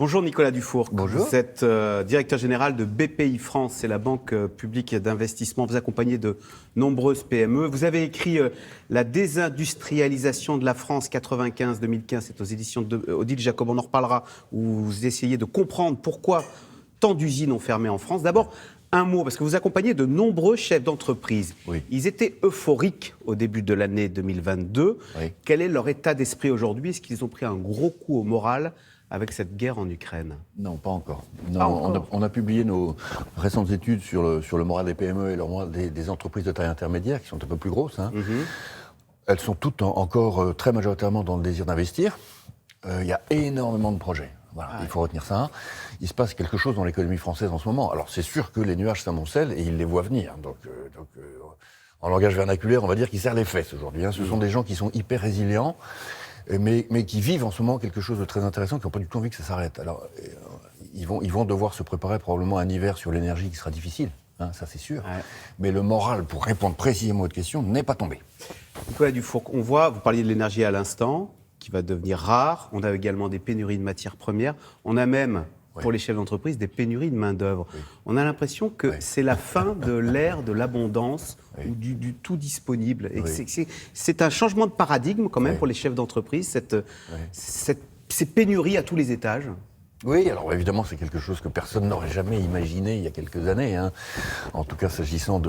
Bonjour Nicolas Dufourcq. Bonjour. Vous êtes directeur général de BPI France, c'est la banque publique d'investissement. Vous accompagnez de nombreuses PME. Vous avez écrit La désindustrialisation de la France 95-2015, c'est aux éditions d'Odile Jacob, on en reparlera, où vous essayez de comprendre pourquoi tant d'usines ont fermé en France. D'abord, un mot, parce que vous accompagnez de nombreux chefs d'entreprise. Oui. Ils étaient euphoriques au début de l'année 2022. Oui. Quel est leur état d'esprit aujourd'hui? Est-ce qu'ils ont pris un gros coup au moral avec cette guerre en Ukraine? Non, pas encore. Pas encore. On a publié nos récentes études sur le moral des PME et le moral des entreprises de taille intermédiaire, qui sont un peu plus grosses. Hein. Elles sont toutes encore très majoritairement dans le désir d'investir. Il y a énormément de projets. Voilà, il faut retenir ça. Il se passe quelque chose dans l'économie française en ce moment. Alors, c'est sûr que les nuages s'amoncellent et ils les voient venir. Donc, en langage vernaculaire, on va dire qu'ils serrent les fesses aujourd'hui. Hein. Ce sont des gens qui sont hyper résilients, mais qui vivent en ce moment quelque chose de très intéressant, qui n'ont pas du tout envie que ça s'arrête. Alors, ils vont devoir se préparer probablement à un hiver sur l'énergie qui sera difficile, hein, ça c'est sûr. Ouais. Mais le moral, pour répondre précisément à votre question, n'est pas tombé. Nicolas Dufourcq, on voit, vous parliez de l'énergie à l'instant, qui va devenir rare. On a également des pénuries de matières premières. On a même, pour les chefs d'entreprise, des pénuries de main-d'œuvre. Oui. On a l'impression que c'est la fin de l'ère de l'abondance ou du tout disponible. Et c'est un changement de paradigme quand même pour les chefs d'entreprise, ces pénuries à tous les étages. Oui, alors évidemment, c'est quelque chose que personne n'aurait jamais imaginé il y a quelques années. Hein. En tout cas, s'agissant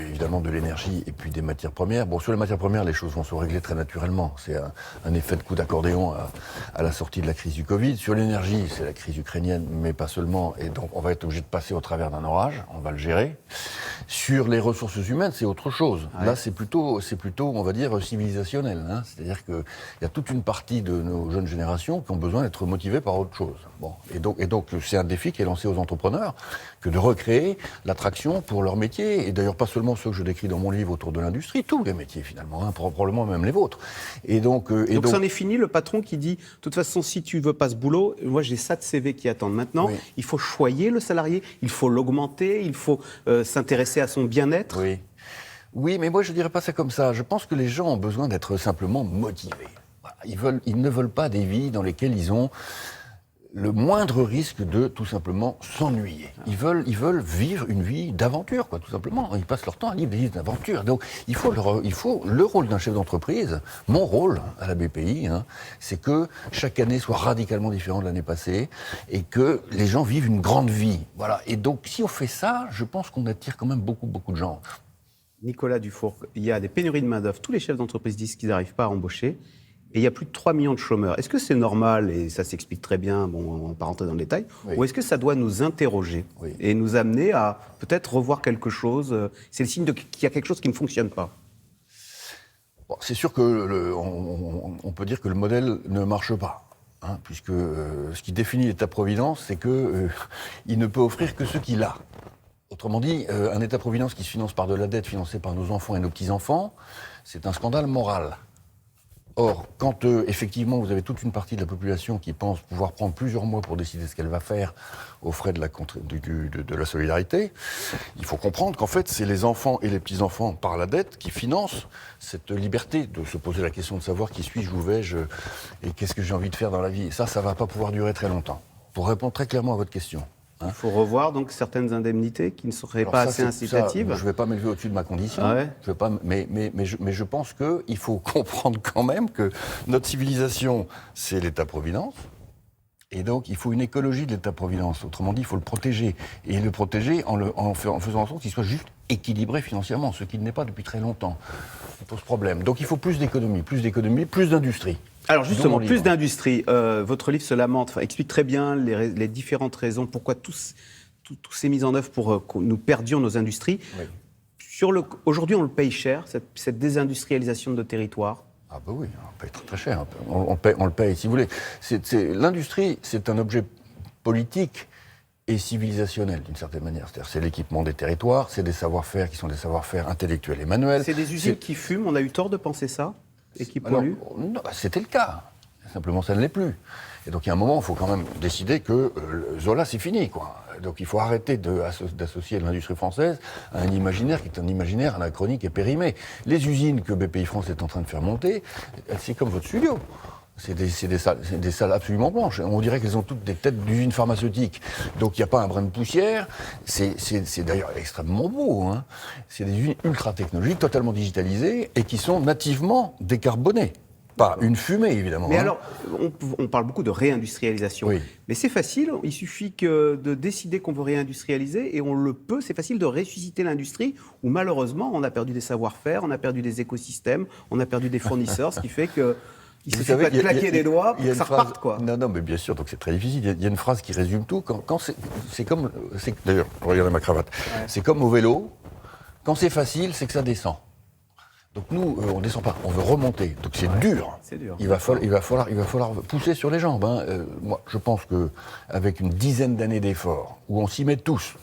évidemment de l'énergie et puis des matières premières. Bon, sur les matières premières, les choses vont se régler très naturellement. C'est un effet de coup d'accordéon à la sortie de la crise du Covid. Sur l'énergie, c'est la crise ukrainienne, mais pas seulement. Et donc, on va être obligé de passer au travers d'un orage. On va le gérer. Sur les ressources humaines, c'est autre chose. Ouais. Là, c'est plutôt, on va dire, civilisationnel. Hein. C'est-à-dire qu'il y a toute une partie de nos jeunes générations qui ont besoin d'être motivées par autre chose. Bon. Et donc, c'est un défi qui est lancé aux entrepreneurs, que de recréer l'attraction pour leur métier. Et d'ailleurs, pas seulement ceux que je décris dans mon livre autour de l'industrie, tous les métiers finalement, hein, probablement même les vôtres. Donc, c'en est fini, le patron qui dit, de toute façon, si tu veux pas ce boulot, moi j'ai ça de CV qui attendent maintenant, il faut choyer le salarié, il faut l'augmenter, il faut s'intéresser à son bien-être. Oui, mais moi je dirais pas ça comme ça. Je pense que les gens ont besoin d'être simplement motivés. Voilà. Ils ne veulent pas des vies dans lesquelles ils ont le moindre risque de tout simplement s'ennuyer. Ils veulent vivre une vie d'aventure, quoi, tout simplement. Ils passent leur temps à vivre des vies d'aventure. Donc, il faut le rôle d'un chef d'entreprise, mon rôle à la BPI, hein, c'est que chaque année soit radicalement différente de l'année passée et que les gens vivent une grande vie. Voilà. Et donc, si on fait ça, je pense qu'on attire quand même beaucoup de gens. Nicolas Dufourcq, il y a des pénuries de main-d'œuvre. Tous les chefs d'entreprise disent qu'ils n'arrivent pas à embaucher. Et il y a plus de 3 millions de chômeurs. Est-ce que c'est normal, et ça s'explique très bien, bon, on ne va pas rentrer dans le détail, ou est-ce que ça doit nous interroger et nous amener à peut-être revoir quelque chose? C'est le signe qu'il y a quelque chose qui ne fonctionne pas. Bon, c'est sûr que on peut dire que le modèle ne marche pas. Hein, puisque ce qui définit l'État-providence, c'est qu'il ne peut offrir que ce qu'il a. Autrement dit, un État-providence qui se finance par de la dette financée par nos enfants et nos petits-enfants, c'est un scandale moral. Or, quand effectivement vous avez toute une partie de la population qui pense pouvoir prendre plusieurs mois pour décider ce qu'elle va faire aux frais de la solidarité, il faut comprendre qu'en fait c'est les enfants et les petits-enfants par la dette qui financent cette liberté de se poser la question de savoir qui suis-je, où vais-je et qu'est-ce que j'ai envie de faire dans la vie. Et ça va pas pouvoir durer très longtemps. Pour répondre très clairement à votre question. Il faut revoir donc certaines indemnités qui ne seraient pas assez incitatives. Je ne vais pas m'élever au-dessus de ma condition. Mais je pense qu'il faut comprendre quand même que notre civilisation, c'est l'État-providence. Et donc, il faut une écologie de l'État-providence. Autrement dit, il faut le protéger. Et le protéger en faisant en sorte qu'il soit juste équilibré financièrement, ce qui ne n'est pas depuis très longtemps. Ça pose problème. Donc, il faut plus d'économie, plus d'industrie. Alors justement, plus d'industrie. Votre livre se lamente, explique très bien les différentes raisons pourquoi tous ces mises en œuvre pour que nous perdions nos industries. Aujourd'hui, on le paye cher, cette désindustrialisation de nos territoires. Ah bah oui, on paye très cher. On le paye, si vous voulez. L'industrie, c'est un objet politique et civilisationnel, d'une certaine manière. C'est-à-dire, c'est l'équipement des territoires, c'est des savoir-faire qui sont des savoir-faire intellectuels et manuels. C'est des usines qui fument, on a eu tort de penser ça? Et qui polluent? Non, c'était le cas. Simplement, ça ne l'est plus. Et donc, il y a un moment, il faut quand même décider que Zola, c'est fini, quoi. Donc, il faut arrêter d'associer l'industrie française à un imaginaire qui est un imaginaire anachronique et périmé. Les usines que BPI France est en train de faire monter, c'est comme votre studio. C'est des salles absolument blanches. On dirait qu'elles ont toutes des têtes d'usines pharmaceutiques. Donc il n'y a pas un brin de poussière. C'est d'ailleurs extrêmement beau. Hein. C'est des usines ultra technologiques, totalement digitalisées et qui sont nativement décarbonées. Pas une fumée, évidemment. Mais alors, on parle beaucoup de réindustrialisation. Oui. Mais c'est facile, il suffit de décider qu'on veut réindustrialiser et on le peut. C'est facile de ressusciter l'industrie où malheureusement on a perdu des savoir-faire, on a perdu des écosystèmes, on a perdu des fournisseurs, ce qui fait que... Il suffit pas de claquer des doigts pour que ça reparte, quoi. Non, mais bien sûr, donc c'est très difficile. Il y a une phrase qui résume tout. Quand c'est comme... D'ailleurs, regardez ma cravate. Ouais. C'est comme au vélo. Quand c'est facile, c'est que ça descend. Donc nous, on ne descend pas, on veut remonter. Donc c'est dur. C'est dur. Il va falloir pousser sur les jambes. Hein. Moi, je pense qu'avec une dizaine d'années d'efforts, où on s'y met tous,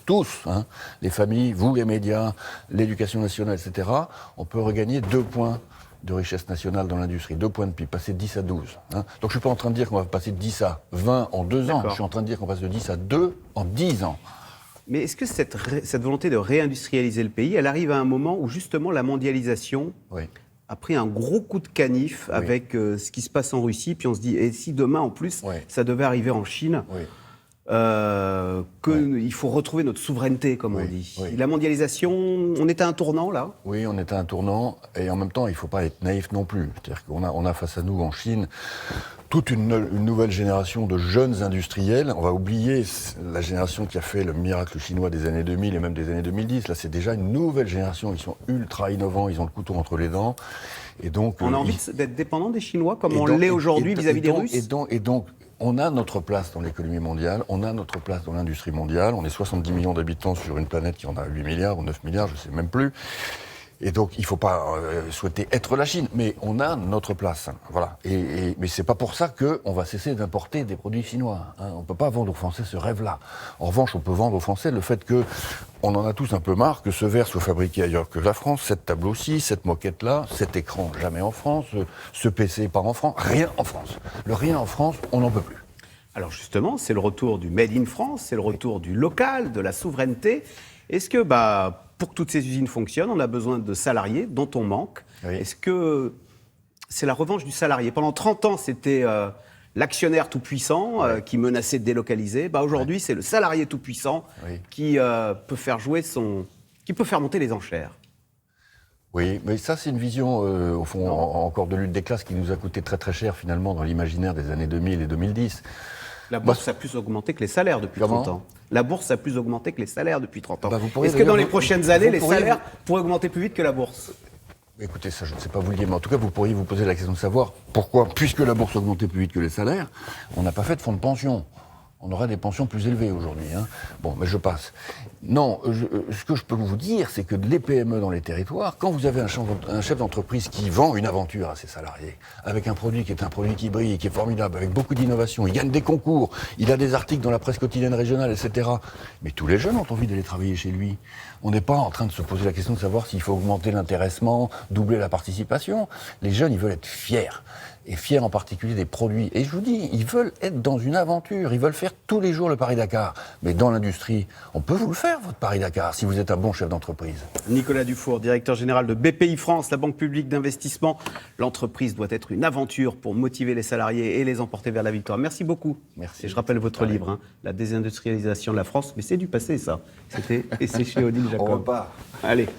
hein, les familles, vous, les médias, l'éducation nationale, etc., on peut regagner 2 points de richesse nationale dans l'industrie, 2 points de PIB, passer de 10 à 12. Hein. Donc je ne suis pas en train de dire qu'on va passer de 10 à 20 en 2 ans, je suis en train de dire qu'on passe de 10 à 2 en 10 ans. Mais est-ce que cette volonté de réindustrialiser le pays, elle arrive à un moment où justement la mondialisation a pris un gros coup de canif avec ce qui se passe en Russie, puis on se dit, et si demain en plus ça devait arriver en Chine qu'il faut retrouver notre souveraineté, comme on dit. La mondialisation, on est à un tournant, là ? Oui, on est à un tournant, et en même temps, il ne faut pas être naïf non plus. C'est-à-dire qu'on a face à nous, en Chine, toute une nouvelle génération de jeunes industriels. On va oublier la génération qui a fait le miracle chinois des années 2000 et même des années 2010. Là, c'est déjà une nouvelle génération. Ils sont ultra innovants, ils ont le couteau entre les dents. Et donc, on a envie d'être dépendant des Chinois, comme on l'est aujourd'hui vis-à-vis des Russes ? Et donc, on a notre place dans l'économie mondiale, on a notre place dans l'industrie mondiale. On est 70 millions d'habitants sur une planète qui en a 8 milliards ou 9 milliards, je ne sais même plus. Et donc, il ne faut pas souhaiter être la Chine, mais on a notre place. Voilà. Mais ce n'est pas pour ça qu'on va cesser d'importer des produits chinois. Hein. On ne peut pas vendre aux Français ce rêve-là. En revanche, on peut vendre aux Français le fait qu'on en a tous un peu marre que ce verre soit fabriqué ailleurs que la France, cette table aussi, cette moquette-là, cet écran jamais en France, ce PC pas en France, rien en France. Le rien en France, on n'en peut plus. Alors justement, c'est le retour du Made in France, c'est le retour du local, de la souveraineté. Est-ce que, pour que toutes ces usines fonctionnent, on a besoin de salariés dont on manque. Est-ce que c'est la revanche du salarié ? Pendant 30 ans, c'était l'actionnaire tout-puissant qui menaçait de délocaliser. Aujourd'hui, c'est le salarié tout-puissant qui peut faire qui peut faire monter les enchères. Oui, mais ça, c'est une vision, au fond, encore de lutte des classes qui nous a coûté très très cher, finalement, dans l'imaginaire des années 2000 et 2010. La bourse a plus augmenté que les salaires depuis 30 ans. La bourse a plus augmenté que les salaires depuis 30 ans. Est-ce que dans les prochaines années, les salaires pourraient augmenter plus vite que la bourse ? Écoutez, ça, je ne sais pas vous le dire, mais en tout cas, vous pourriez vous poser la question de savoir pourquoi, puisque la bourse augmentait plus vite que les salaires, on n'a pas fait de fonds de pension. On aurait des pensions plus élevées aujourd'hui. Hein. Bon, mais je passe. Non, ce que je peux vous dire, c'est que les PME dans les territoires, quand vous avez un chef d'entreprise qui vend une aventure à ses salariés, avec un produit qui est un produit qui brille, qui est formidable, avec beaucoup d'innovation, il gagne des concours, il a des articles dans la presse quotidienne régionale, etc. Mais tous les jeunes ont envie d'aller travailler chez lui. On n'est pas en train de se poser la question de savoir s'il faut augmenter l'intéressement, doubler la participation. Les jeunes, ils veulent être fiers. Et fiers en particulier des produits. Et je vous dis, ils veulent être dans une aventure, ils veulent faire tous les jours le Paris-Dakar. Mais dans l'industrie, on peut vous le faire, votre Paris-Dakar, si vous êtes un bon chef d'entreprise. Nicolas Dufour, directeur général de BPI France, la banque publique d'investissement. L'entreprise doit être une aventure pour motiver les salariés et les emporter vers la victoire. Merci beaucoup. Merci. Et je rappelle votre livre, La désindustrialisation de la France. Mais c'est du passé, ça. Et c'est chez Odile Jacob. On repart. Allez.